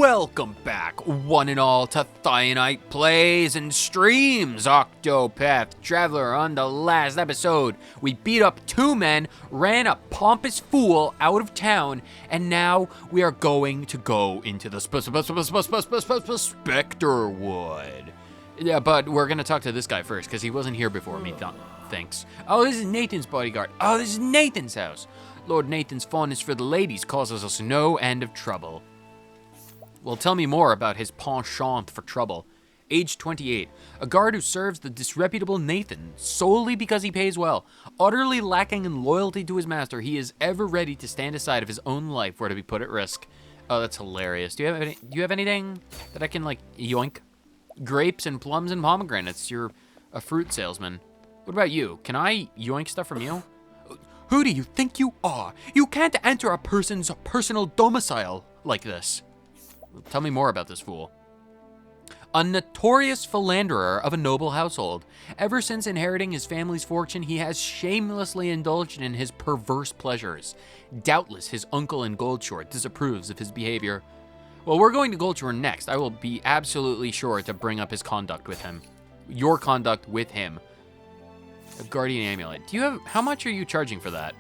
Welcome back, one and all, to Thionite Plays and Streams, Octopath Traveler. On the last episode, we beat up 2 men, ran a pompous fool out of town, and now we are going to go into the Spectre Wood. Yeah, but we're gonna talk to this guy first, because he wasn't here before me, thanks. Oh, this is Nathan's bodyguard. Oh, this is Nathan's house. Lord Nathan's fondness for the ladies causes us no end of trouble. Well, tell me more about his penchant for trouble. Age 28, a guard who serves the disreputable Nathan solely because he pays well. Utterly lacking in loyalty to his master, he is ever ready to stand aside if his own life were to be put at risk. Oh, that's hilarious. Do you have anything that I can, like, yoink? Grapes and plums and pomegranates. You're a fruit salesman. What about you? Can I yoink stuff from you? Who do you think you are? You can't enter a person's personal domicile like this. Tell me more about this fool. A notorious philanderer of a noble household. Ever since inheriting his family's fortune, he has shamelessly indulged in his perverse pleasures. Doubtless his uncle in Goldshore disapproves of his behavior. Well, we're going to Goldshore next. I will be absolutely sure to bring up his conduct with him. Your conduct with him. A guardian amulet. Do you have, how much are you charging for that?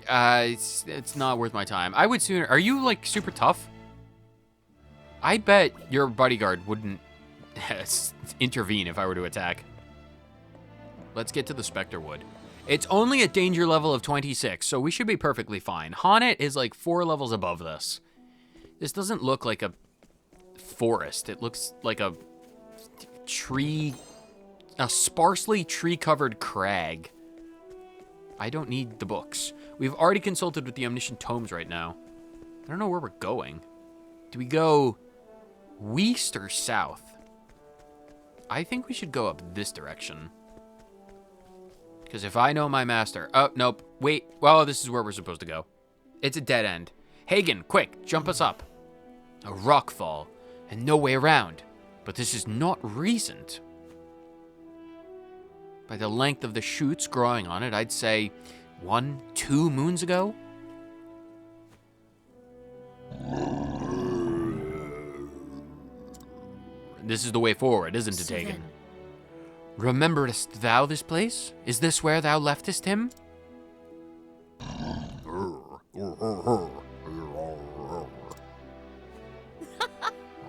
It's not worth my time. I would sooner, are you like super tough? I bet your bodyguard wouldn't intervene if I were to attack. Let's get to the Spectre Wood. It's only a danger level of 26, so we should be perfectly fine. Haunted is like 4 levels above this. This doesn't look like a forest. It looks like a sparsely tree-covered crag. I don't need the books. We've already consulted with the omniscient tomes right now. I don't know where we're going. Do we go west or south? I think we should go up this direction. Because if I know my master... Oh, nope. Wait. Well, this is where we're supposed to go. It's a dead end. Hagen, quick, jump us up. A rock fall, and no way around. But this is not recent. By the length of the shoots growing on it, I'd say 1, 2 moons ago? This is the way forward, isn't it, Hagen? Rememberest thou this place? Is this where thou leftest him?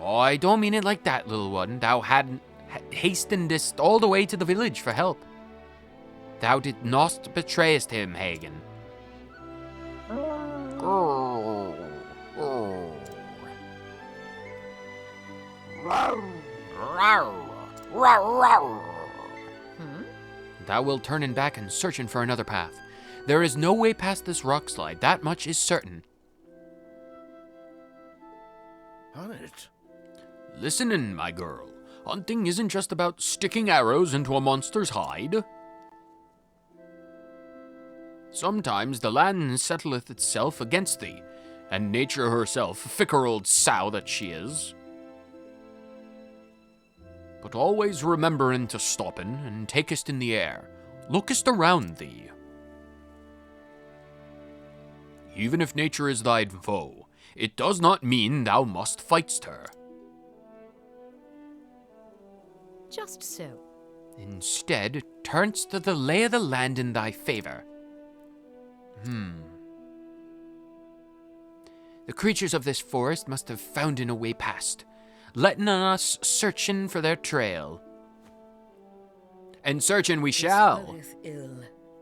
Oh, I don't mean it like that, little one. Thou hadn't hastenedest all the way to the village for help. Thou did not betrayest him, Hagen. Thou wilt turn back and searching for another path. There is no way past this rock slide, that much is certain. On it. Listen in, my girl. Hunting isn't just about sticking arrows into a monster's hide. Sometimes the land settleth itself against thee, and nature herself, fickle old sow that she is. But always remembering to stoppin' and takest in the air, lookest around thee. Even if nature is thy foe, it does not mean thou must fight'st her. Just so. Instead, turnst to the lay of the land in thy favor. The creatures of this forest must have found a way past, letting on us searching for their trail. And searching we shall.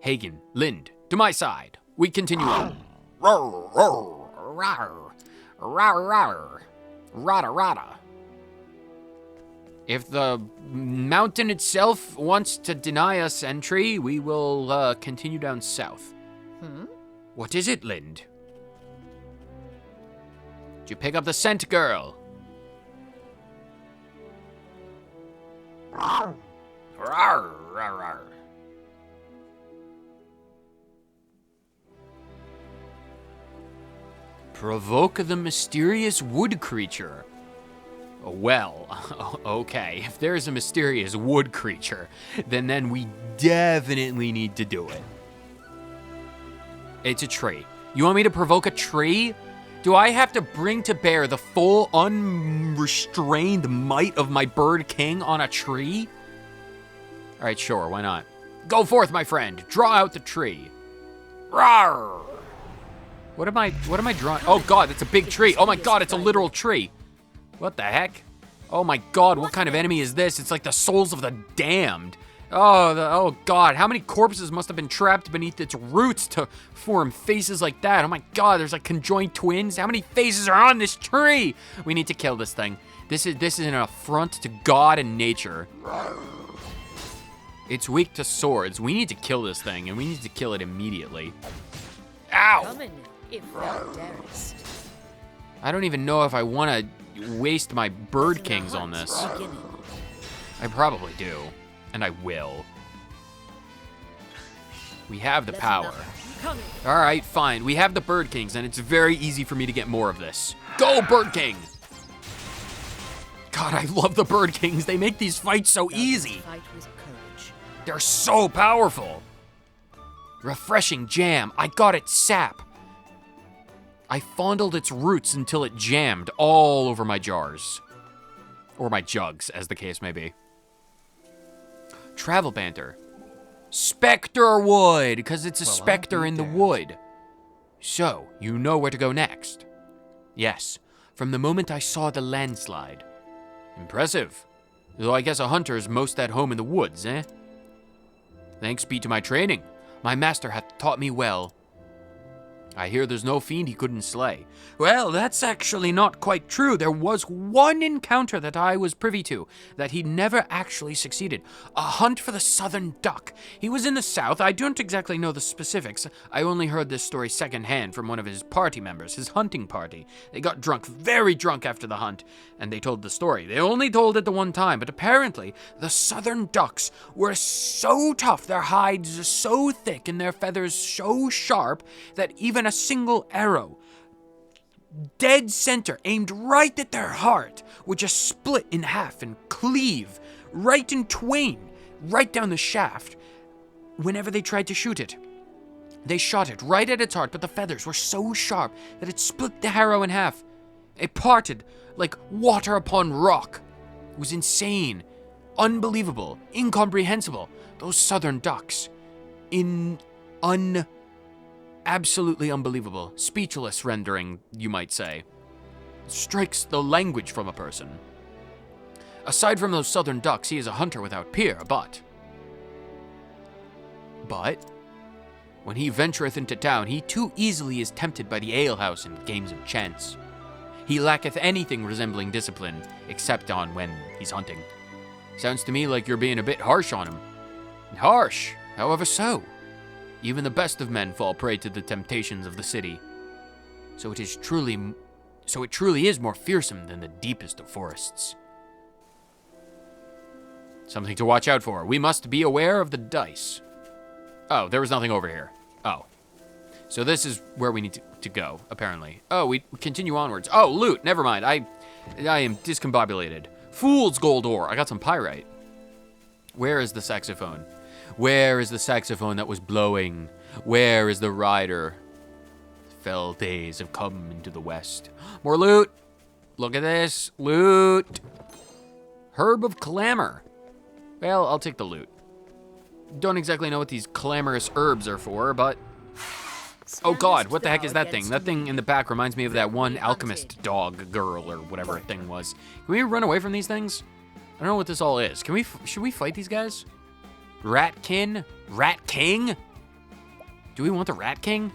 Hagen, Lind, to my side. We continue on. Rawr, rawr, rawr, rawr, rada, rada. If the mountain itself wants to deny us entry, we will continue down south. What is it, Lind? Did you pick up the scent, girl? Rawr, rawr, rawr. Provoke the mysterious wood creature. Well, okay, if there's a mysterious wood creature, then we definitely need to do it. It's a tree. You want me to provoke a tree? Do I have to bring to bear the full unrestrained might of my bird king on a tree? All right, sure, why not? Go forth, my friend. Draw out the tree. Rawr! What am I drawing? Oh God, it's a big tree. Oh my God, it's a literal tree. What the heck? Oh my God, what kind of enemy is this? It's like the souls of the damned. Oh God, how many corpses must have been trapped beneath its roots to form faces like that? Oh my God, there's like conjoined twins. How many faces are on this tree? We need to kill this thing. This is an affront to God and nature. It's weak to swords. We need to kill this thing, and we need to kill it immediately. Ow! Come in, if thou darest. I don't even know if I want to waste my bird kings on this. Beginning. I probably do, and I will. We have the power. Come in. All right, fine. We have the bird kings, and it's very easy for me to get more of this. Go, bird king! God, I love the bird kings. They make these fights so easy. Fight with courage. They're so powerful. Refreshing jam. I got its sap. I fondled its roots until it jammed all over my jars. Or my jugs, as the case may be. Travel banter. Spectre wood, because it's a spectre in the wood. So, you know where to go next. Yes, from the moment I saw the landslide. Impressive. Though I guess a hunter's most at home in the woods, eh? Thanks be to my training. My master hath taught me well. I hear there's no fiend he couldn't slay. Well, that's actually not quite true. There was one encounter that I was privy to that he never actually succeeded. A hunt for the southern duck. He was in the south. I don't exactly know the specifics. I only heard this story secondhand from one of his party members, his hunting party. They got drunk, very drunk after the hunt, and they told the story. They only told it the one time, but apparently the southern ducks were so tough, their hides so thick and their feathers so sharp that even a single arrow, dead center, aimed right at their heart, would just split in half and cleave right in twain, right down the shaft, whenever they tried to shoot it. They shot it right at its heart, but the feathers were so sharp that it split the arrow in half. It parted like water upon rock. It was insane, unbelievable, incomprehensible. Those southern ducks. Absolutely unbelievable. Speechless rendering, you might say. Strikes the language from a person. Aside from those southern ducks, he is a hunter without peer, but when he ventureth into town, he too easily is tempted by the alehouse and games of chance. He lacketh anything resembling discipline, except on when he's hunting. Sounds to me like you're being a bit harsh on him. Harsh, however so. Even the best of men fall prey to the temptations of the city. So it truly is more fearsome than the deepest of forests. Something to watch out for. We must be aware of the dice. Oh, there was nothing over here. Oh. So this is where we need to go, apparently. Oh, we continue onwards. Oh, loot. Never mind. I am discombobulated. Fool's gold ore. I got some pyrite. Where is the saxophone? Where is the saxophone that was blowing? Where is the rider? Fell days have come into the west. More loot. Look at this. Loot. Herb of clamor. Well, I'll take the loot. Don't exactly know what these clamorous herbs are for, but... Oh God, what the heck is that thing? That thing in the back reminds me of that one alchemist dog girl or whatever it thing was. Can we run away from these things? I don't know what this all is. Should we fight these guys? Ratkin? Rat King? Do we want the Rat King?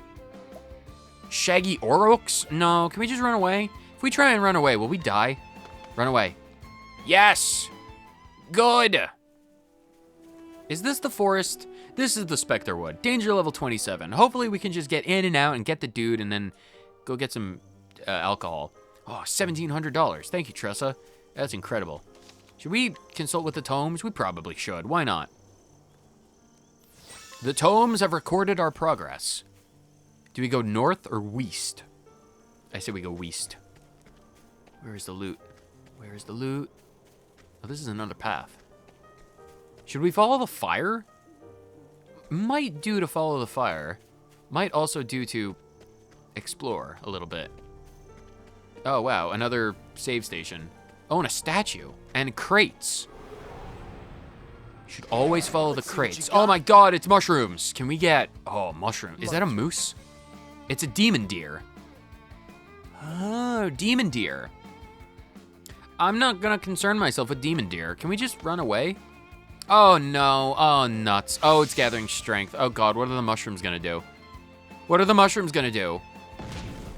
Shaggy Aurochs? No, can we just run away? If we try and run away, will we die? Run away. Yes! Good! Is this the forest? This is the Spectre Wood. Danger level 27. Hopefully we can just get in and out and get the dude and then go get some alcohol. Oh, $1,700. Thank you, Tressa. That's incredible. Should we consult with the tomes? We probably should. Why not? The tomes have recorded our progress. Do we go north or west? I say we go west. Where is the loot? Where is the loot? Oh, this is another path. Should we follow the fire? Might do to follow the fire. Might also do to explore a little bit. Oh, wow, another save station. Oh, and a statue. And crates. Should always follow the crates. Oh my god, it's mushrooms. Can we get... Oh, mushroom. Is that a moose? It's a demon deer. Oh, demon deer. I'm not gonna concern myself with demon deer. Can we just run away? Oh no, oh nuts. Oh, it's gathering strength. Oh god, what are the mushrooms gonna do? What are the mushrooms gonna do?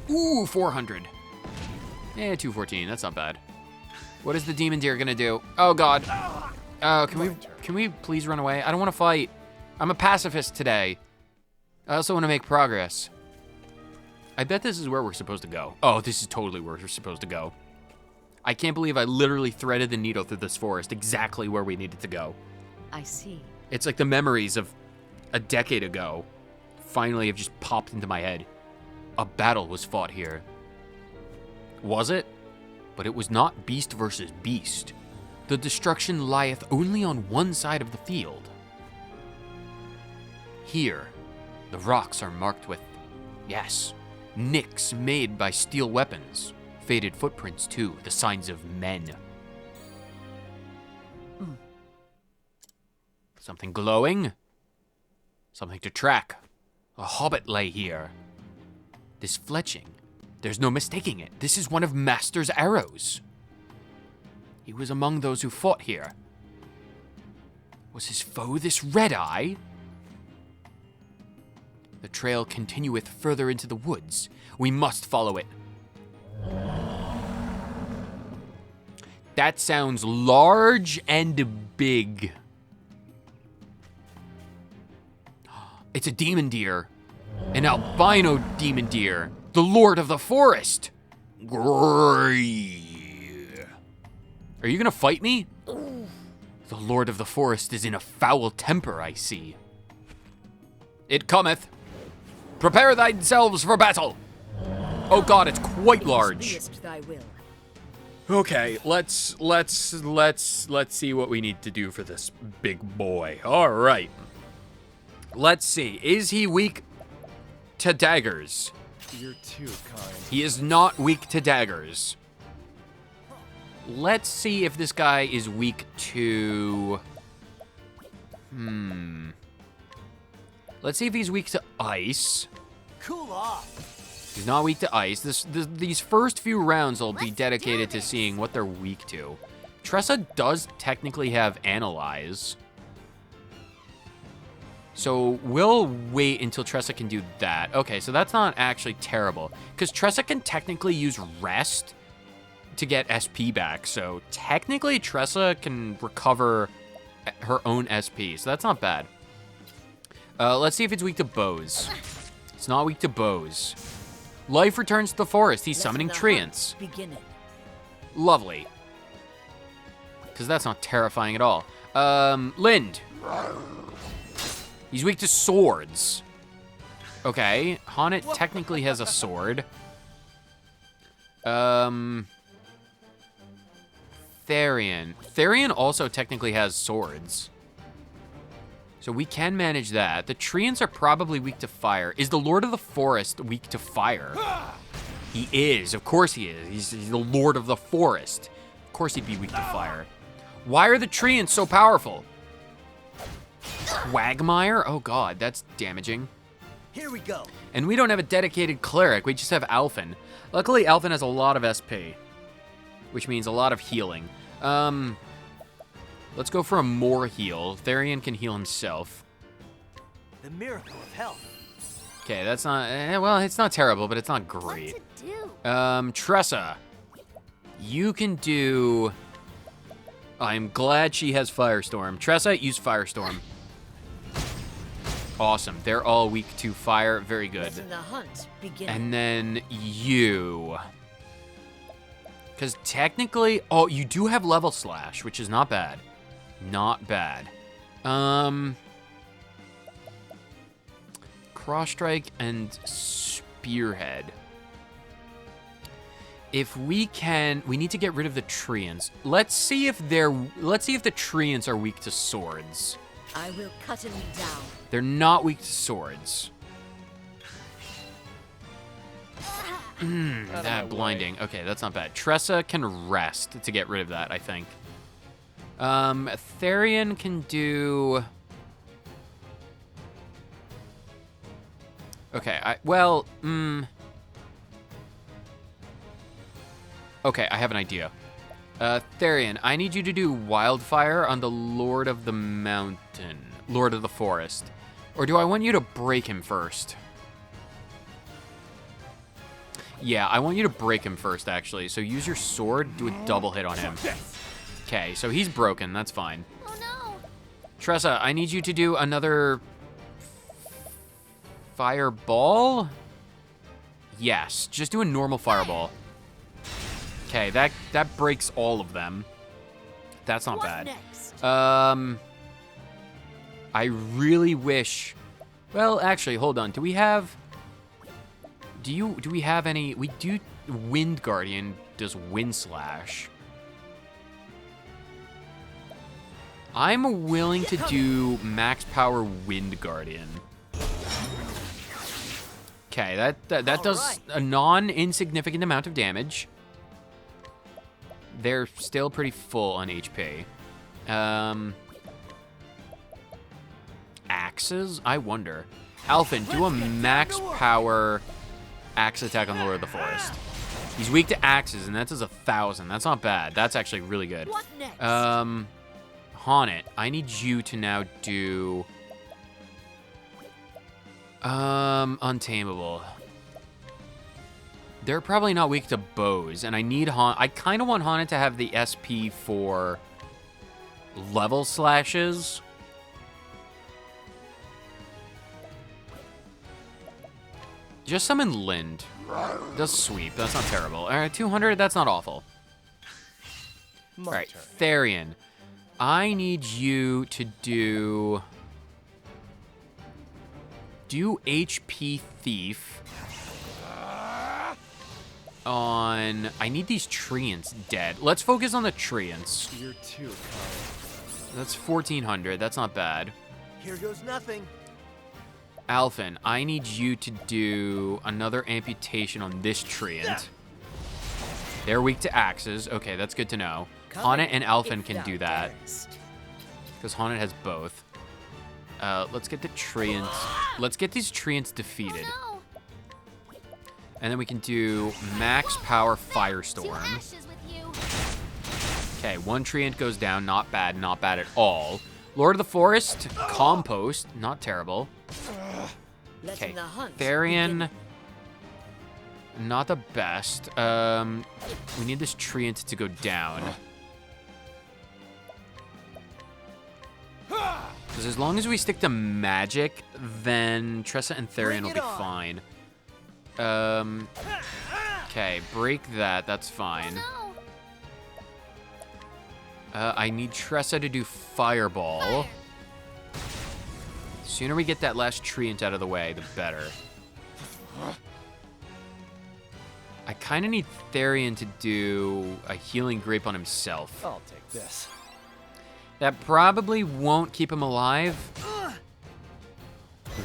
Ooh, 400. 214, that's not bad. What is the demon deer gonna do? Oh god. Oh, can we please run away? I don't wanna fight. I'm a pacifist today. I also wanna make progress. I bet this is where we're supposed to go. Oh, this is totally where we're supposed to go. I can't believe I literally threaded the needle through this forest exactly where we needed to go. I see. It's like the memories of a decade ago finally have just popped into my head. A battle was fought here. Was it? But it was not beast versus beast. The destruction lieth only on one side of the field. Here, the rocks are marked with, yes, nicks made by steel weapons. Faded footprints too, the signs of men. Something glowing? Something to track. A hobbit lay here. This fletching, there's no mistaking it. This is one of Master's arrows. He was among those who fought here. Was his foe this red-eye? The trail continueth further into the woods. We must follow it. That sounds large and big. It's a demon deer. An albino demon deer. The Lord of the Forest. Grrrr. Are you gonna fight me? The Lord of the Forest is in a foul temper, I see. It cometh. Prepare thyselves for battle. Oh god, it's quite large. Thy will. Okay, let's see what we need to do for this big boy. All right. Let's see. Is he weak to daggers? You're too kind. He is not weak to daggers. Let's see if this guy is weak to... Let's see if he's weak to ice. Cool off. He's not weak to ice. These first few rounds will be dedicated to seeing what they're weak to. Tressa does technically have Analyze. So we'll wait until Tressa can do that. Okay, so that's not actually terrible. Because Tressa can technically use Rest to get SP back. So technically Tressa can recover her own SP. So that's not bad. Let's see if it's weak to bows. It's not weak to bows. Life returns to the forest. He's summoning treants. Lovely. Because that's not terrifying at all. Lind. He's weak to swords. Okay. Honnet technically has a sword. Therian. Therian also technically has swords. So we can manage that. The treants are probably weak to fire. Is the Lord of the Forest weak to fire? He is. Of course he is. He's the Lord of the Forest. Of course he'd be weak to fire. Why are the treants so powerful? Quagmire? Oh god, that's damaging. Here we go. And we don't have a dedicated cleric. We just have Alphen. Luckily, Alphen has a lot of SP, which means a lot of healing. Let's go for a more heal. Therian can heal himself. The miracle of health. Okay, that's not... well, it's not terrible, but it's not great. What to do? Tressa. You can do... I'm glad she has Firestorm. Tressa, use Firestorm. Awesome. They're all weak to fire. Very good. The hunt begins. And then you... Because technically... Oh, you do have Level Slash, which is not bad. Not bad. Cross Strike and Spearhead. If we can, we need to get rid of the treants. Let's see if the treants are weak to swords. I will cut him down. They're not weak to swords. That blinding. Okay, that's not bad. Tressa can rest to get rid of that, I think. Therian can do... Okay, Okay, I have an idea. Therian, I need you to do Wildfire on the Lord of the Mountain. Lord of the Forest. Or do I want you to break him first? Yeah, I want you to break him first, actually. So use your sword, do a double hit on him. Okay, so he's broken. That's fine. Oh no! Tressa, I need you to do another... Fireball? Yes, just do a normal fireball. Okay, that breaks all of them. That's not bad. Next? I really wish... Well, actually, hold on. Do we have... Do we have any... We do... Wind Guardian does Wind Slash. I'm willing to do max power Wind Guardian. Okay, that does a non-insignificant amount of damage. They're still pretty full on HP. Axes? I wonder. Alphen, do a max power axe attack on Lord of the Forest. He's weak to axes, and that does 1,000. That's not bad. That's actually really good. What next? Haunted, I need you to now do... Untamable. They're probably not weak to bows, and I need I kind of want Haunted to have the SP for level slashes. Just summon Lind. Does sweep. That's not terrible. All right, 200. That's not awful. All right, Therian. I need you to do HP Thief on... I need these treants dead. Let's focus on the treants. You're too kind. That's 1,400. That's not bad. Here goes nothing. Alphen, I need you to do another amputation on this treant. They're weak to axes. Okay, that's good to know. Haunted and Alphen can do that. Because Haunted has both. Let's get the treants. Let's get these treants defeated. Oh, no. And then we can do max power Firestorm. Okay, one treant goes down. Not bad. Not bad at all. Lord of the Forest, Compost. Not terrible. Okay, Therian. Not the best. We need this treant to go down. Because as long as we stick to magic, then Tressa and Therian will be fine. Okay, break that. That's fine. I need Tressa to do Fireball. The sooner we get that last treant out of the way, the better. I kind of need Therian to do a Healing Grape on himself. I'll take this. That probably won't keep him alive.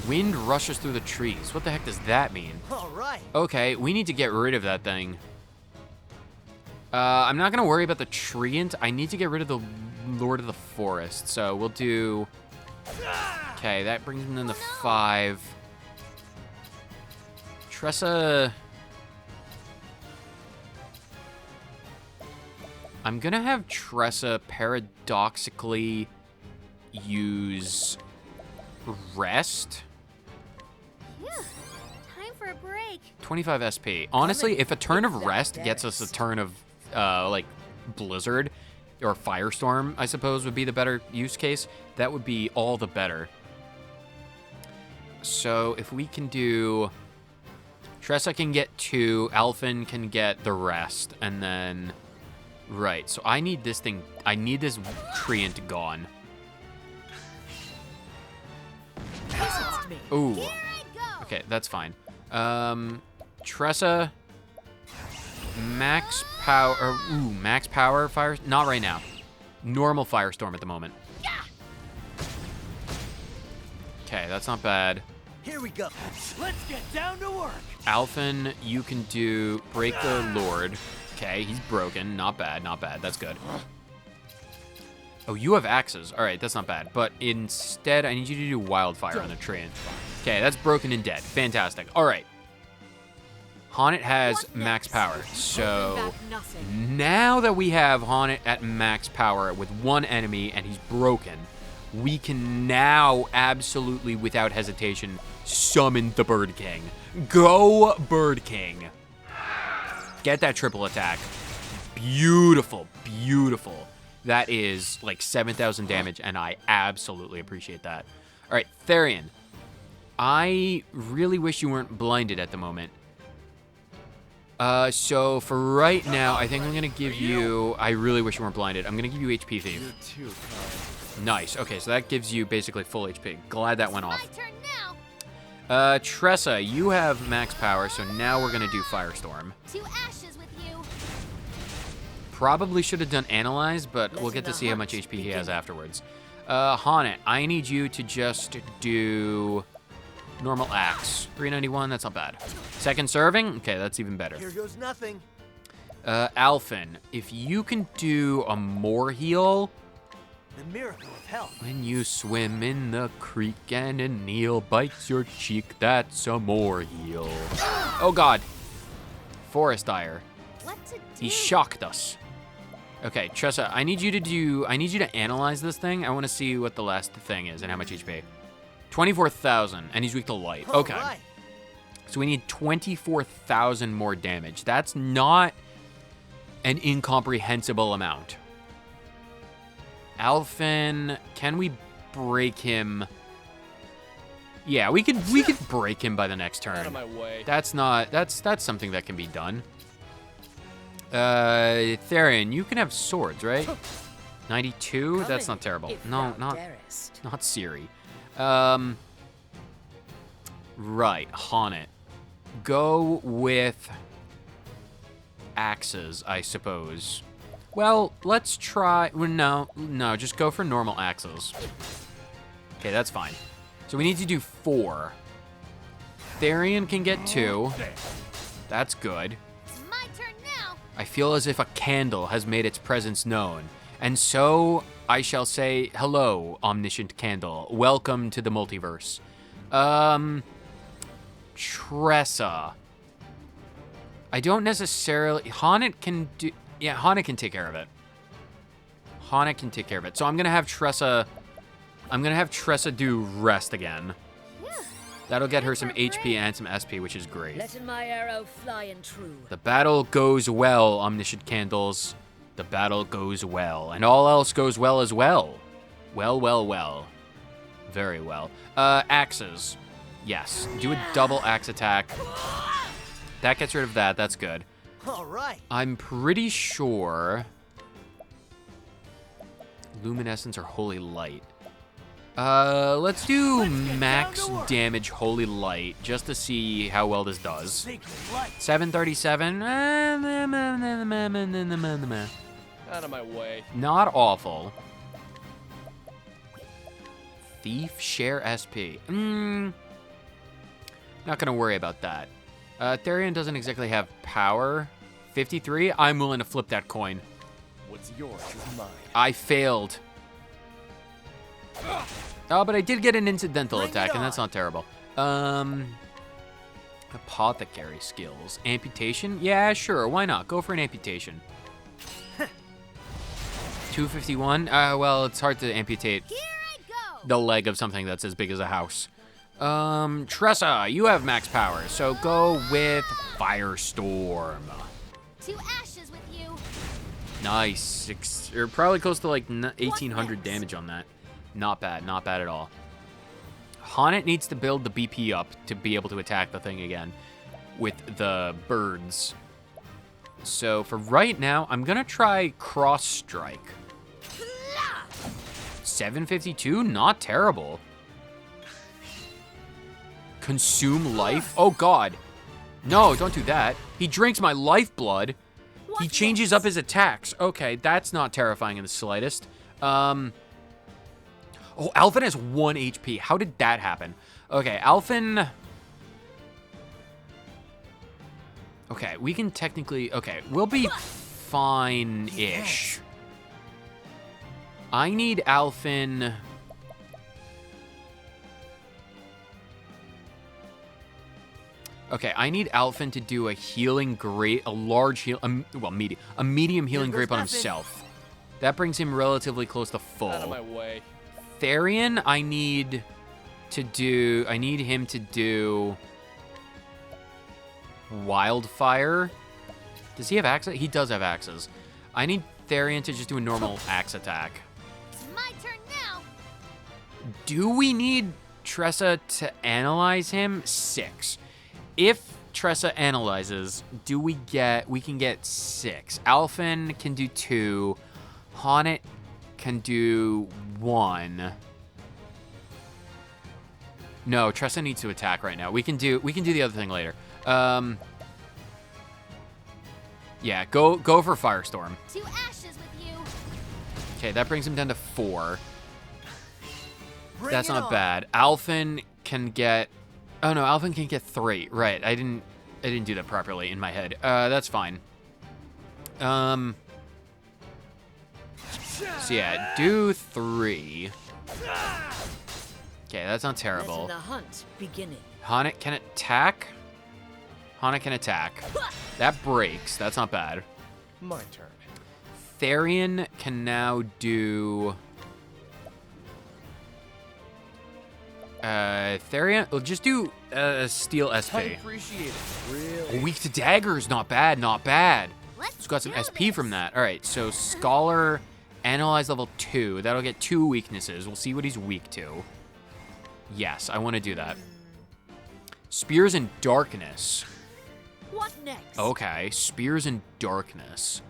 Wind rushes through the trees. What the heck does that mean? All right. Okay, we need to get rid of that thing. I'm not going to worry about the treant. I need to get rid of the Lord of the Forest. So we'll do... Okay, that brings him in the 5. Tressa... I'm going to have Tressa paradoxically use Rest. Yeah, time for a break. 25 SP. Honestly, if a turn of Rest gets us a turn of, like, Blizzard, or Firestorm, I suppose, would be the better use case, that would be all the better. So, if we can do... Tressa can get 2, Alphen can get the rest, and then... Right, so I need this thing... I need this treant gone. Ooh. Okay, that's fine. Tressa... Max power... Ooh, max power fire... Not right now. Normal Firestorm at the moment. Okay, that's not bad. Here we go. Let's get down to work. Alphen, you can do break the Lord. Okay, he's broken. Not bad, not bad. That's good. Oh, you have axes. All right, that's not bad. But instead, I need you to do wildfire on the train. Okay, that's broken and dead. Fantastic. All right. Honnet has max power. So now that we have Honnet at max power with one enemy and he's broken, we can now absolutely, without hesitation, summon the Bird King. Go, Bird King. Get that triple attack. Beautiful, beautiful. That is like 7,000 damage, and I absolutely appreciate that. All right, Therian. I really wish you weren't blinded at the moment. So for right now, I think I'm going to give you... I really wish you weren't blinded. I'm going to give you HP Thief. You too, Kai. Nice. Okay, so that gives you basically full HP. Glad that went My off. turn now. Tressa, you have max power, so now we're going to do Firestorm. To ashes with you. Probably should have done Analyze, but we'll get to see how much HP he has afterwards. Honnet, I need you to just do normal axe. 391, that's not bad. Second serving? Okay, that's even better. Here goes nothing. Alphen, if you can do a more heal... The miracle of health. When you swim in the creek and an eel bites your cheek, that's a more heal. Oh god. Forest Ire. What to do? He shocked us. Okay, Tressa, I need you to analyze this thing. I want to see what the last thing is and how much HP. 24,000, and he's weak to light. Okay. All right. So we need 24,000 more damage. That's not an incomprehensible amount. Alphen, can we break him? Yeah, we could break him by the next turn. Out of my way. That's something that can be done. Therian, you can have swords, right? 92? That's not terrible. No, not Siri. Right, Honnet. Go with axes, I suppose. Well, let's try... No, just go for normal axes. Okay, that's fine. So we need to do 4. Therian can get 2. That's good. It's my turn now. I feel as if a candle has made its presence known. And so I shall say, hello, omniscient candle. Welcome to the multiverse. Tressa. I don't necessarily... Honnet can do... Yeah, Honnet can take care of it. Honnet can take care of it. So I'm going to have Tressa... I'm going to have Tressa do rest again. Yeah. That'll get her some HP and some SP, which is great. Letting my arrow fly and true. The battle goes well, omniscient candles. The battle goes well. And all else goes well as well. Well, well, well. Very well. Axes. Yes. Do a double axe attack. That gets rid of that. That's good. All right. I'm pretty sure... Luminescence or Holy Light. Let's do max damage Holy Light, just to see how well this does. Sacred light. 737. Out of my way. Not awful. Thief, share SP. Not gonna worry about that. Therian doesn't exactly have power. 53? I'm willing to flip that coin. What's yours is mine. I failed. Oh, but I did get an incidental Bring it attack, and that's on. not terrible. Apothecary skills. Amputation? Yeah, sure. Why not? Go for an amputation. 251? Well, it's hard to amputate Here I go. the leg of something that's as big as a house. Tressa, you have max power, so go with Firestorm. To ashes with you. Nice. Or probably close to like 1,800 damage on that. Not bad, not bad at all. Honnet needs to build the BP up to be able to attack the thing again with the birds. So for right now, I'm gonna try Cross Strike. 752, not terrible. Consume life? Oh god. No, don't do that. He drinks my lifeblood. He changes up his attacks. Okay, that's not terrifying in the slightest. Oh, Alphen has 1 HP. How did that happen? Okay, Alphen. Okay, we can technically... Okay, we'll be fine-ish. I need Alphen... Okay, I need Alphen to do a healing grape, a large heal... a medium healing grape on himself. That brings him relatively close to full. Out of my way. Therian, I need him to do Wildfire. Does he have axes? He does have axes. I need Therian to just do a normal axe attack. It's my turn now. Do we need Tressa to analyze him? 6. If Tressa analyzes, we can get 6. Alphen can do 2. Honnet can do 1. No, Tressa needs to attack right now. We can do the other thing later. Yeah, go for Firestorm. To ashes with you. Okay, that brings him down to 4. Bring That's it not on. bad. Alphen can get... Oh no, Alphen can get 3. Right, I didn't do that properly in my head. That's fine. So yeah, do 3. Okay, that's not terrible. Let the hunt beginning. Honnet can attack. Honnet can attack. That breaks. That's not bad. My turn. Therian can now do... Therian, we'll just do Steel I SP. appreciate it. Really. Weak to daggers, not bad, not bad. Let's It's got some do SP this. from that. All right, so Scholar, Analyze level 2. That'll get 2 weaknesses. We'll see what he's weak to. Yes, I want to do that. Spears in Darkness. What next? Okay, Spears in Darkness.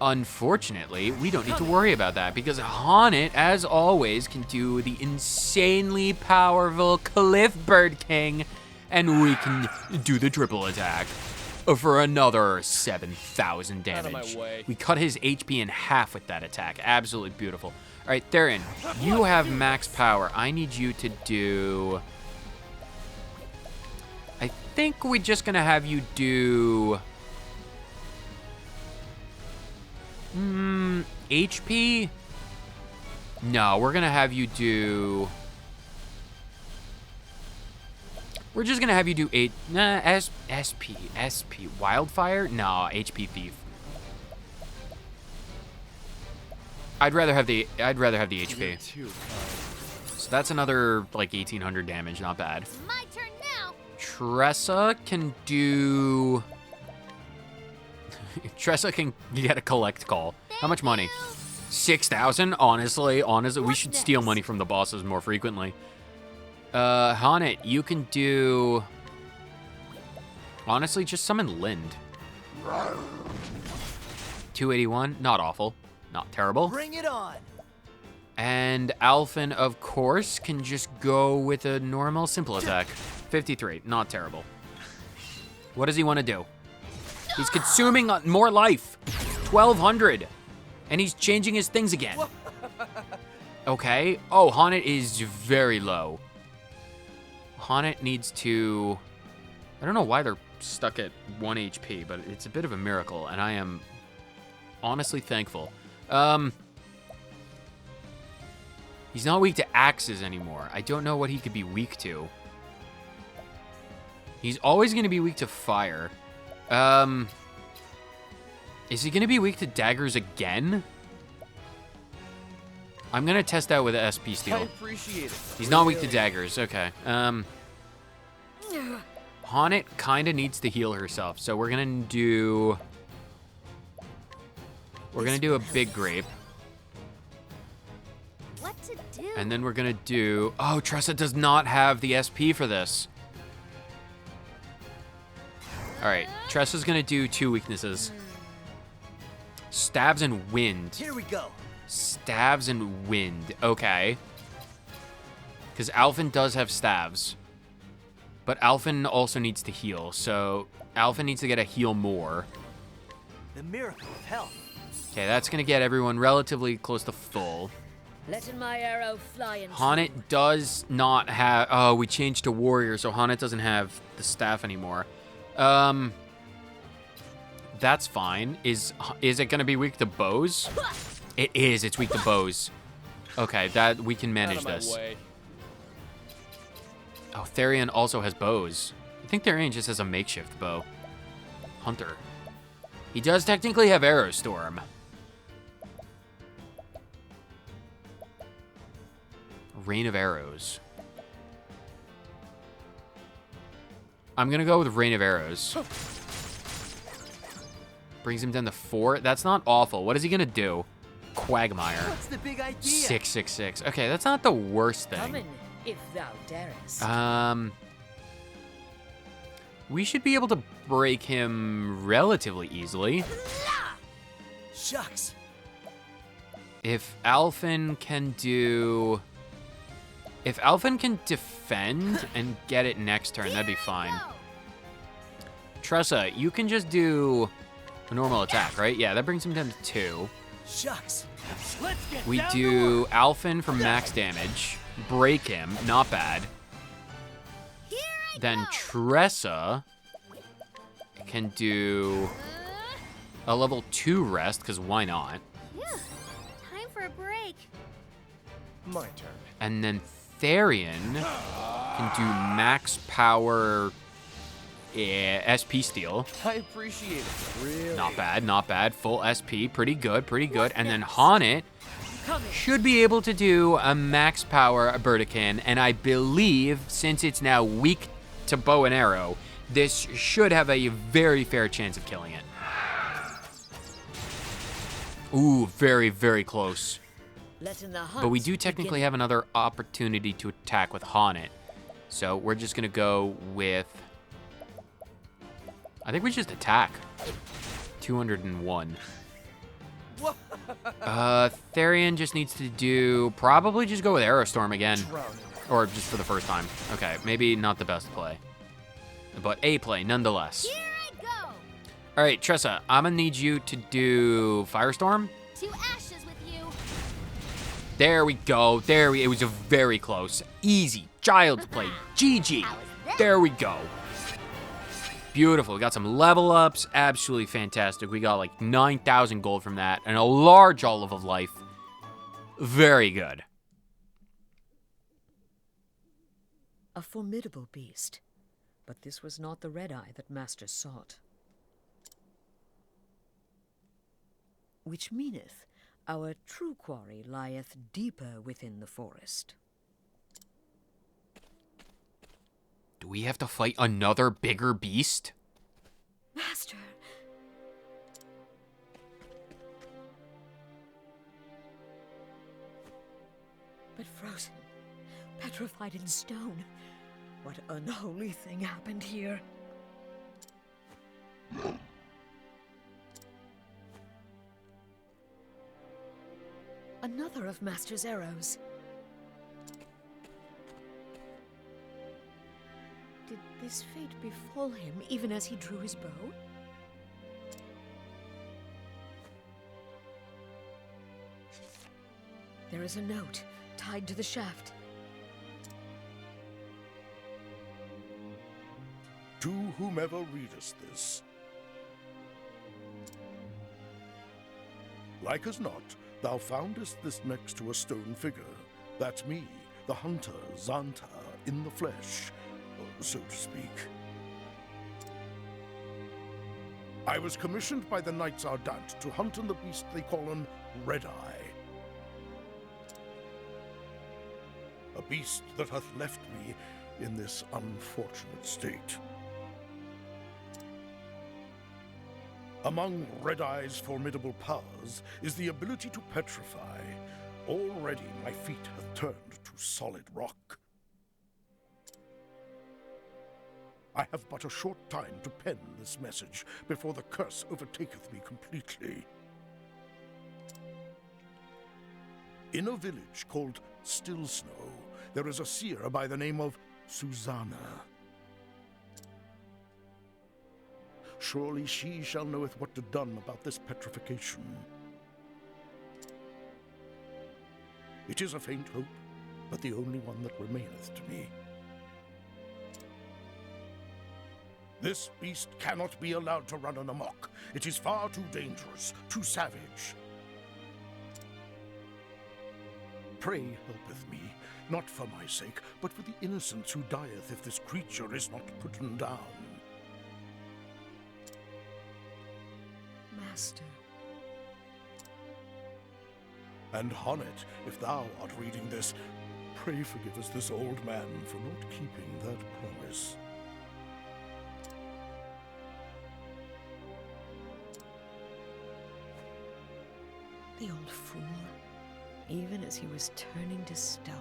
Unfortunately, we don't need to worry about that because Honnet, as always, can do the insanely powerful Cliff Bird King, and we can do the triple attack for another 7,000 Out of my damage. way. We cut his HP in half with that attack. Absolutely beautiful. All right, Theron, you have max power. I need you to do... I think we're just gonna have you do... HP? No, we're gonna have you do... We're just gonna have you do SP. Wildfire? No, HP Thief. I'd rather have the HP. Too kind. So that's another like 1,800 damage, not bad. It's my turn now. Tressa can do... Tressa can get a collect call. How much money? 6,000? Honestly, we should steal money from the bosses more frequently. Honnet, you can do... Honestly, just summon Lind. 281, not awful. Not terrible. Bring it on. And Alphen, of course, can just go with a normal simple attack. 53, not terrible. What does he want to do? He's consuming more life. 1,200. And he's changing his things again. Okay. Oh, Honnet is very low. Honnet needs to... I don't know why they're stuck at 1 HP, but it's a bit of a miracle, and I am honestly thankful. He's not weak to axes anymore. I don't know what he could be weak to. He's always going to be weak to fire. Is he going to be weak to daggers again? I'm going to test out with the SP I Steel. appreciate it. He's not weak to daggers. Okay. Honnet kind of needs to heal herself, so we're going to do... We're going to do a big grape. What to do? And then we're going to do... Oh, Tressa does not have the SP for this. All right. Tressa's going to do 2 weaknesses. Stabs and wind. Here we go. Stabs and wind. Okay. Because Alphen does have stabs. But Alphen also needs to heal, so Alphen needs to get a heal more. The miracle of health. Okay, that's going to get everyone relatively close to full. Letting my arrow fly and Honnet does not have... Oh, we changed to warrior, so Honnet doesn't have the staff anymore. That's fine. Is it going to be weak to bows? It is. It's weak to bows. Okay, that we can manage this. Oh, Therian also has bows. I think Therian just has a makeshift bow. Hunter. He does technically have Arrow Storm. Rain of Arrows. I'm going to go with Rain of Arrows. Brings him down to 4. That's not awful. What is he going to do? Quagmire. What's the big idea? 666. Okay, that's not the worst thing. coming, if thou darest. We should be able to break him relatively easily. Shucks. If Alphen can do... If Alphen can defend and get it next turn, that'd be fine. Tressa, you can just do a normal attack, right? Yeah, that brings him down to 2. Shucks. We do Alphen for max damage. Break him, not bad. Then Tressa can do a level 2 rest, because why not? Yeah, time for a break. My turn. And then Therian can do max power SP steal. I appreciate it. Really. Not bad, not bad. Full SP, pretty good, pretty good. And then Honnet should be able to do a max power Burdekin, and I believe, since it's now weak to bow and arrow, this should have a very fair chance of killing it. Ooh, very, very close. Letting the hunt But we do technically begin. have another opportunity to attack with Honnet. So we're just going to go with... I think we just attack. 201. Therian just needs to do... Probably just go with Aerostorm again. Drowning. Or just for the first time. Okay, maybe not the best play. But a play, nonetheless. Here I go. All right, Tressa, I'm going to need you to do Firestorm. To ashes with you. There we go. It was a very close. Easy. Child's play. GG. How was that? There we go. Beautiful. We got some level ups. Absolutely fantastic. We got like 9,000 gold from that and a large olive of life. Very good. A formidable beast, but this was not the red-eye that Master sought. Which meaneth our true quarry lieth deeper within the forest. Do we have to fight another bigger beast? Master! But frozen, petrified in stone. What unholy thing happened here? Another of Master's arrows. Did this fate befall him even as he drew his bow? There is a note tied to the shaft. To whomever readest this. Like as not, thou foundest this next to a stone figure. That's me, the hunter, Xanta, in the flesh, so to speak. I was commissioned by the Knights Ardent to hunt in the beast they call an Red-Eye. A beast that hath left me in this unfortunate state. Among Red-Eye's formidable powers is the ability to petrify. Already my feet have turned to solid rock. I have but a short time to pen this message before the curse overtaketh me completely. In a village called Still Snow, there is a seer by the name of Susanna. Surely she shall knoweth what to done about this petrification. It is a faint hope, but the only one that remaineth to me. This beast cannot be allowed to run amok. It is far too dangerous, too savage. Pray helpeth me, not for my sake, but for the innocents who dieth if this creature is not putten down. Master. And Honnet, if thou art reading this, pray forgive us this old man for not keeping that promise. The old fool. Even as he was turning to stone.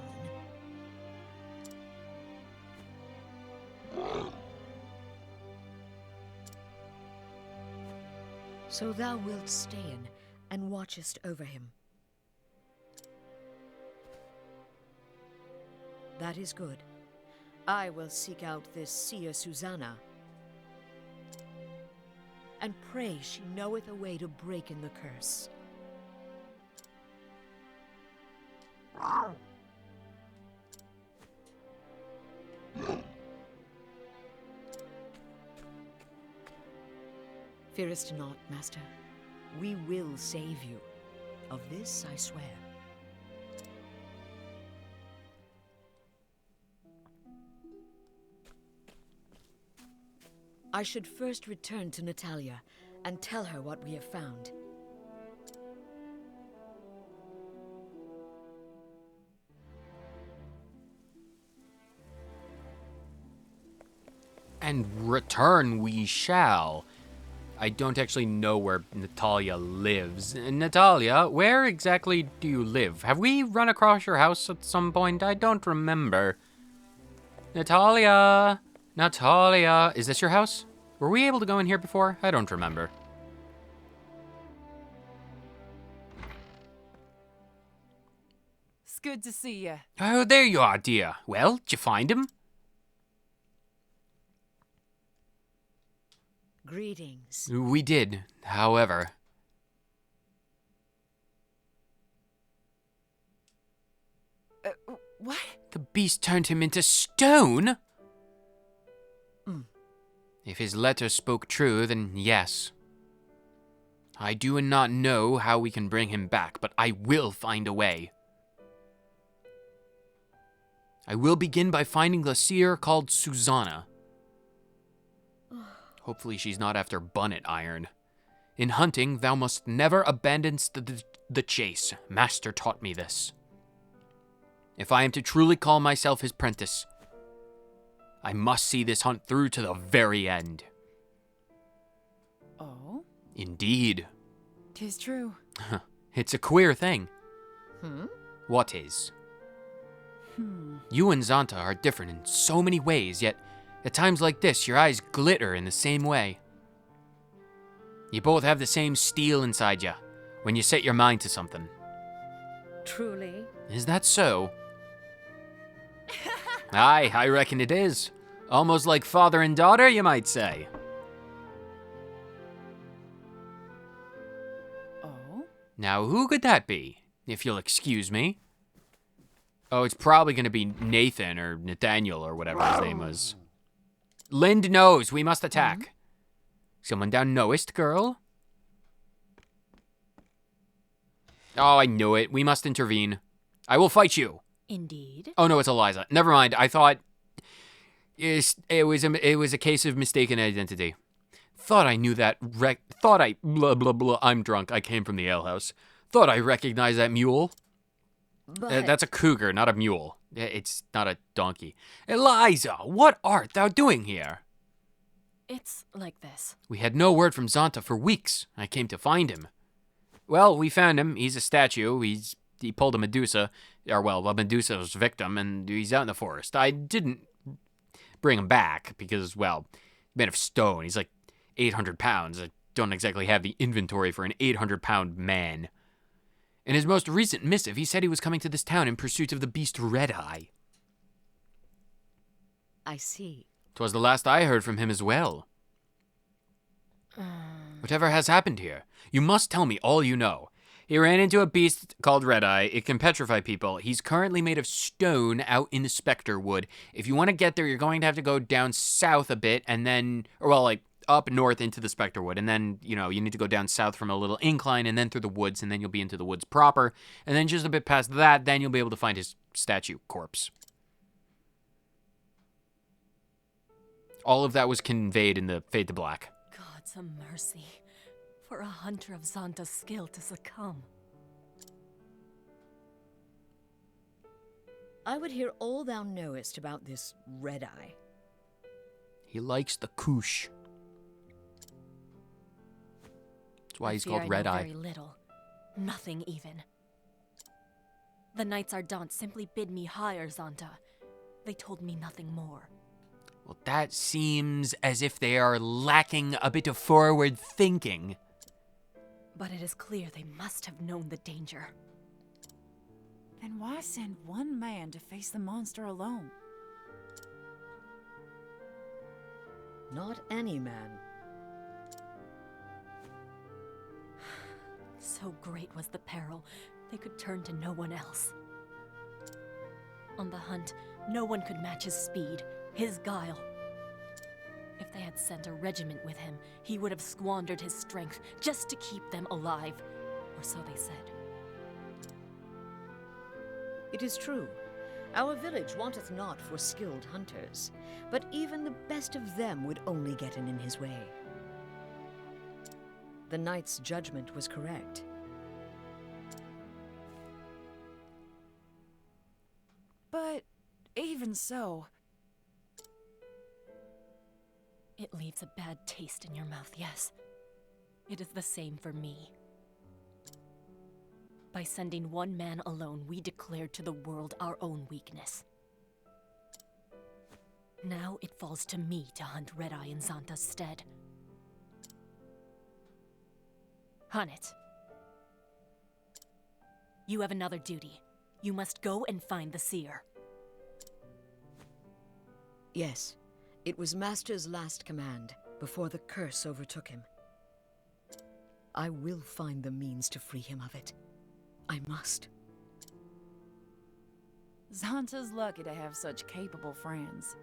So thou wilt stay in and watchest over him. That is good. I will seek out this seer Susanna, and pray she knoweth a way to break in the curse. Fearest not, Master. We will save you. Of this I swear. I should first return to Natalia and tell her what we have found. And return we shall. I don't actually know where Natalia lives. Natalia, where exactly do you live? Have we run across your house at some point? I don't remember. Natalia! Natalia! Is this your house? Were we able to go in here before? I don't remember. It's good to see you. Oh, there you are, dear. Well, did you find him? Greetings. We did, however. What? The beast turned him into stone? Mm. If his letter spoke true, then yes. I do not know how we can bring him back, but I will find a way. I will begin by finding the seer called Susanna. Hopefully she's not after bunnet iron. In hunting, thou must never abandon the chase. Master taught me this. If I am to truly call myself his prentice, I must see this hunt through to the very end. Oh? Indeed. 'Tis true. It's a queer thing. What is? You and Zanta are different in so many ways, yet at times like this, your eyes glitter in the same way. You both have the same steel inside you when you set your mind to something. Truly? Is that so? Aye, I reckon it is. Almost like father and daughter, you might say. Oh? Now, who could that be, if you'll excuse me? Oh, it's probably going to be Nathan or Nathaniel or whatever his name was. Lind knows. We must attack. Someone thou knowest, girl? Oh, I knew it. We must intervene. I will fight you. Indeed. Oh, no, it's Eliza. Never mind. I thought it was a case of mistaken identity. Thought I knew that. Thought I blah blah blah. I'm drunk. I came from the alehouse. Thought I recognized that mule. But That's a cougar, not a mule. It's not a donkey. Eliza, what art thou doing here? It's like this. We had no word from Zanta for weeks. I came to find him. Well, we found him. He's a statue. He pulled a Medusa, or well, a Medusa's victim, and he's out in the forest. I didn't bring him back because, well, made of stone. He's like 800 pounds. I don't exactly have the inventory for an 800-pound man. In his most recent missive, he said he was coming to this town in pursuit of the beast Red Eye. I see. 'Twas the last I heard from him as well. Whatever has happened here, you must tell me all you know. He ran into a beast called Red Eye. It can petrify people. He's currently made of stone out in the Spectre Wood. If you want to get there, you're going to have to go down south a bit and then, or well, like up north into the Spectre Wood. And then, you know, you need to go down south from a little incline and then through the woods, and then you'll be into the woods proper. And then just a bit past that, then you'll be able to find his statue corpse. All of that was conveyed in the Fade to Black. God's a mercy for a hunter of Zanta's skill to succumb. I would hear all thou knowest about this Red Eye. He likes the koosh. That's why he's Fear called I Red know Eye. Very little. Nothing even. The Knights Ardent simply bid me hire Zanta. They told me nothing more. Well, that seems as if they are lacking a bit of forward thinking. But it is clear they must have known the danger. Then why send one man to face the monster alone? Not any man. So great was the peril, they could turn to no one else. On the hunt, no one could match his speed, his guile. If they had sent a regiment with him, he would have squandered his strength just to keep them alive, or so they said. It is true. Our village wanteth not for skilled hunters, but even the best of them would only get in his way. The knight's judgment was correct. But even so, It leaves a bad taste in your mouth, yes. It is the same for me. By sending one man alone, we declared to the world our own weakness. Now it falls to me to hunt Red Eye in Zanta's stead. Hanit, you have another duty. You must go and find the seer. Yes, it was Master's last command before the curse overtook him. I will find the means to free him of it. I must. Zanta's lucky to have such capable friends.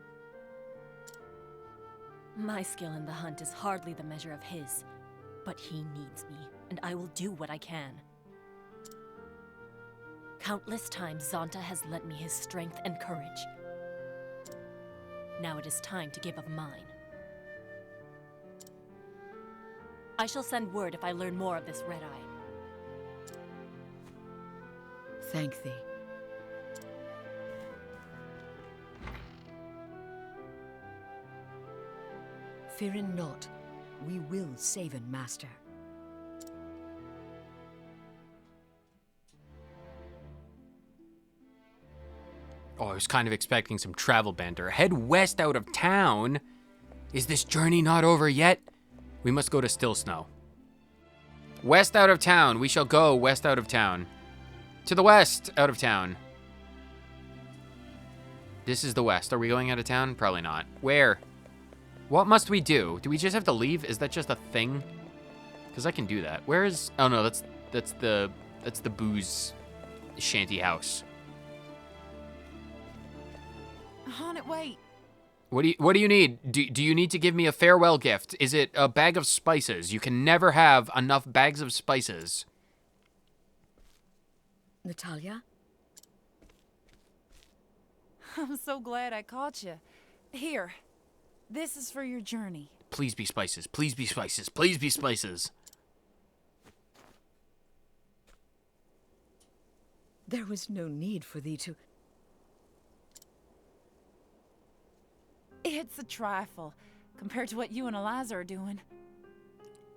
My skill in the hunt is hardly the measure of his, but he needs me, and I will do what I can. Countless times Zanta has lent me his strength and courage. Now it is time to give of mine. I shall send word if I learn more of this Red Eye. Thank thee. Fearing not, we will save him, Master. Oh, I was kind of expecting some travel banter. Head west out of town? Is this journey not over yet? We must go to Still Snow. West out of town. We shall go west out of town. To the west out of town. This is the west. Are we going out of town? Probably not. Where? What must we do? Do we just have to leave? Is that just a thing? Because I can do that. Where is... Oh, no, that's the booze shanty house. Hanit, wait. What do you need? Do you need to give me a farewell gift? Is it a bag of spices? You can never have enough bags of spices. Natalia? I'm so glad I caught you. Here, this is for your journey. Please be spices. Please be spices. Please be spices. There was no need for thee to... It's a trifle compared to what you and Eliza are doing.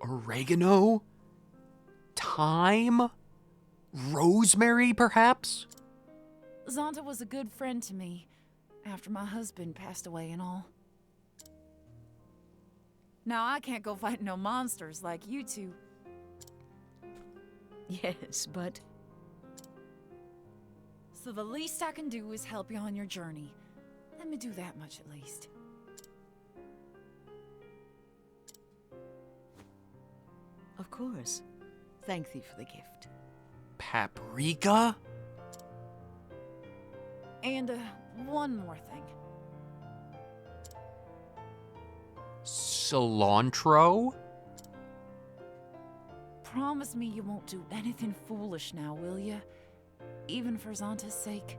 Oregano? Thyme? Rosemary, perhaps? Zanta was a good friend to me after my husband passed away and all. Now I can't go fight no monsters like you two. Yes, but... So the least I can do is help you on your journey. Let me do that much at least. Of course. Thank thee for the gift. Paprika? And, one more thing. Cilantro? Promise me you won't do anything foolish now, will ya? Even for Zanta's sake.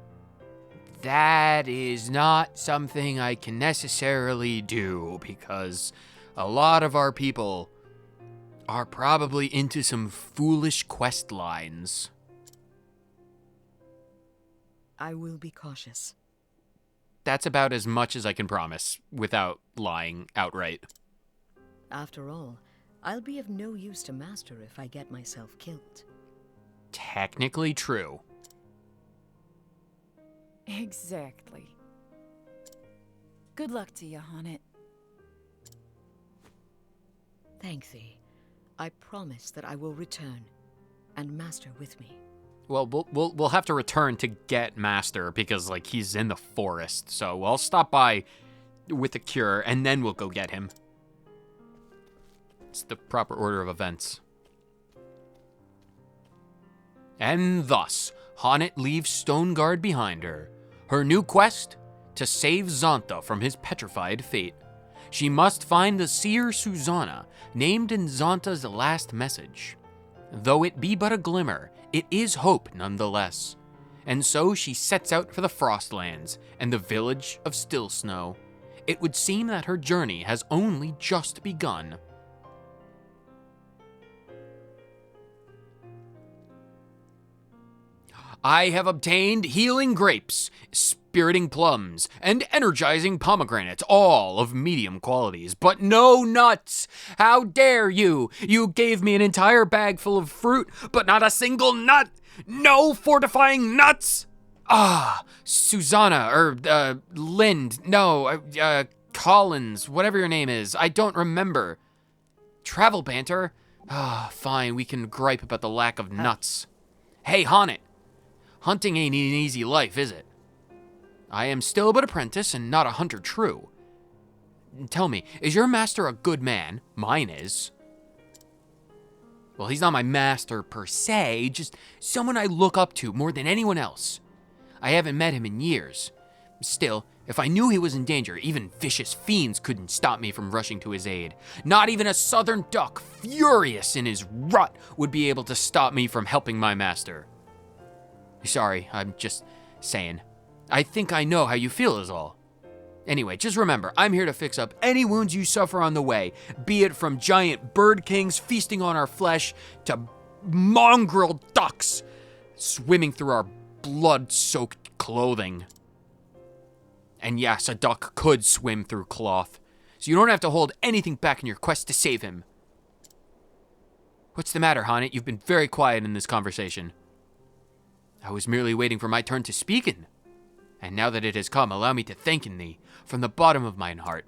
That is not something I can necessarily do, because a lot of our people are probably into some foolish quest lines. I will be cautious. That's about as much as I can promise without lying outright. After all, I'll be of no use to Master if I get myself killed. Technically true. Exactly. Good luck to you, Honnet. Thank thee. I promise that I will return, and Master with me. Well, we'll have to return to get Master because, like, he's in the forest. So I'll stop by with the cure, and then we'll go get him. It's the proper order of events. And thus, Honnet leaves Stoneguard behind her. Her new quest? To save Zanta from his petrified fate. She must find the seer Susanna, named in Zanta's last message. Though it be but a glimmer, it is hope nonetheless. And so she sets out for the Frostlands and the village of Still Snow. It would seem that her journey has only just begun. I have obtained healing grapes, spiriting plums, and energizing pomegranates, all of medium qualities, but no nuts. How dare you? You gave me an entire bag full of fruit, but not a single nut. No fortifying nuts. Susanna, Lind, no, Collins, whatever your name is, I don't remember. Travel banter? Fine, we can gripe about the lack of nuts. Hey, Honnet. Hunting ain't an easy life, is it? I am still but apprentice and not a hunter true. Tell me, is your master a good man? Mine is. Well, he's not my master per se, just someone I look up to more than anyone else. I haven't met him in years. Still, if I knew he was in danger, even vicious fiends couldn't stop me from rushing to his aid. Not even a southern duck, furious in his rut, would be able to stop me from helping my master. Sorry, I'm just saying. I think I know how you feel is all. Anyway, just remember, I'm here to fix up any wounds you suffer on the way, be it from giant bird kings feasting on our flesh to mongrel ducks swimming through our blood-soaked clothing. And yes, a duck could swim through cloth, so you don't have to hold anything back in your quest to save him. What's the matter, Honnet? You've been very quiet in this conversation. I was merely waiting for my turn to speakin'. And now that it has come, allow me to thanken thee from the bottom of mine heart.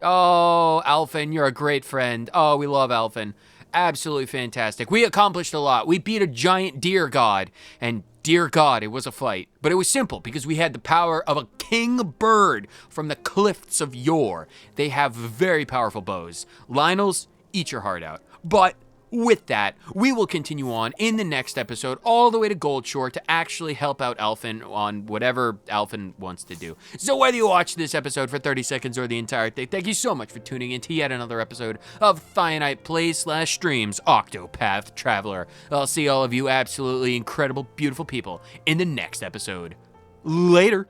Oh, Alphen, you're a great friend. Oh, we love Alphen. Absolutely fantastic. We accomplished a lot. We beat a giant deer god. And dear God, it was a fight. But it was simple because we had the power of a king bird from the cliffs of yore. They have very powerful bows. Lionels, eat your heart out. But with that, we will continue on in the next episode all the way to Goldshore to actually help out Alphen on whatever Alphen wants to do. So whether you watch this episode for 30 seconds or the entire thing, thank you so much for tuning in to yet another episode of Thionite Plays/Streams Octopath Traveler. I'll see all of you absolutely incredible, beautiful people in the next episode. Later.